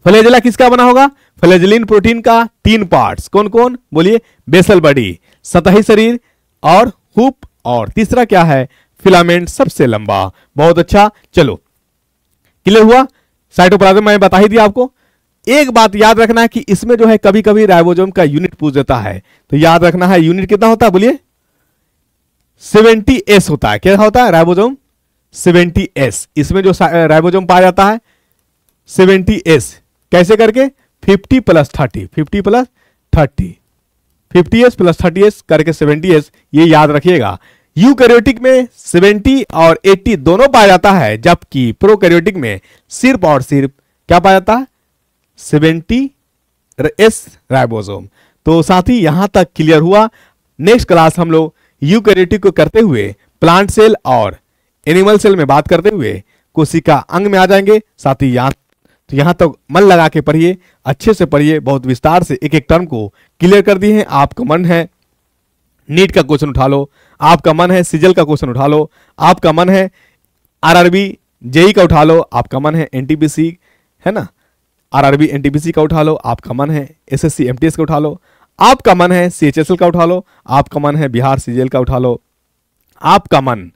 फ्लैजेला किसका बना होगा? फ्लैजेलिन प्रोटीन का 3 पार्ट्स। कौन कौन? बोलिए, बेसल बॉडी, सतही शरीर, और हुप, और तीसरा क्या है? फिलामेंट, सबसे लंबा। बहुत अच्छा। चलो क्लियर हुआ? साइटोप्लाज्म मैंने बता ही दिया आपको। एक बात याद रखना है कि इसमें जो है कभी कभी राइबोसोम का यूनिट पूछ देता है, तो याद रखना है यूनिट कितना होता है? बोलिए, 70S होता है। क्या होता है? Ribosome 70S। इसमें जो राइबोसोम पाया जाता है 70S। कैसे करके? 50 + 30, 50 + 30, 50S + 30S करके 70S। ये याद रखिएगा। यूकैरियोटिक में 70 और 80 दोनों पाया जाता है, जबकि प्रोकैरियोटिक में सिर्फ और सिर्फ क्या पाया जाता है? 70S ribosome. तो साथी यहां तक क्लियर हुआ। नेक्स्ट क्लास हम लोग यूकैरियोटिक को करते हुए प्लांट सेल और एनिमल सेल में बात करते हुए कोशिका अंग में आ जाएंगे। साथी यहां तक मन लगा के पढ़िए, अच्छे से पढ़िए, बहुत विस्तार से एक एक टर्म को क्लियर कर दिए हैं। आपका मन है नीट का क्वेश्चन उठा लो, आपका मन है सीजल का क्वेश्चन उठा लो, आपका मन है आरआरबी जेई का उठा लो, आपका मन है एनटीपीसी, है ना, आरआरबी एनटीपीसी का उठा लो, आपका मन है एसएससी एमटीएस का उठा लो, आपका मन है सीएचएसएल का उठा लो, आपका मन है बिहार सीजीएल का उठा लो, आपका मन,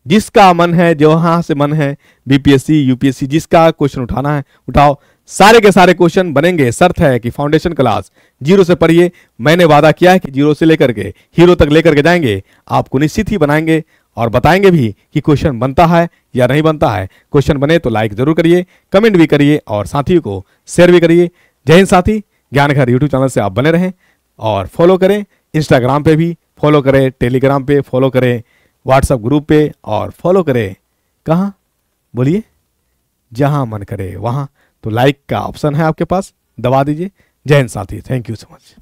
जिसका मन है, जहां से मन है, बीपीएससी यूपीएससी, जिसका क्वेश्चन उठाना है उठाओ। सारे के सारे क्वेश्चन बनेंगे। शर्त है कि फाउंडेशन क्लास 0 से पढ़िए। मैंने वादा किया है कि 0 से लेकर के हीरो तक लेकर के जाएंगे, आपको निश्चित ही बनाएंगे और बताएंगे भी कि क्वेश्चन बनता है या नहीं बनता है। क्वेश्चन बने तो लाइक जरूर करिए, कमेंट भी करिए और साथियों को शेयर भी करिए। जय हिंद साथी। ज्ञान घर यूट्यूब चैनल से आप बने रहें और फॉलो करें। इंस्टाग्राम पे भी फॉलो करें, टेलीग्राम पे फॉलो करें, व्हाट्सएप ग्रुप पे, और फॉलो करें कहाँ? बोलिए, जहां मन करे वहां। तो लाइक का ऑप्शन है आपके पास, दबा दीजिए। जय हिंद साथी। Thank you so much.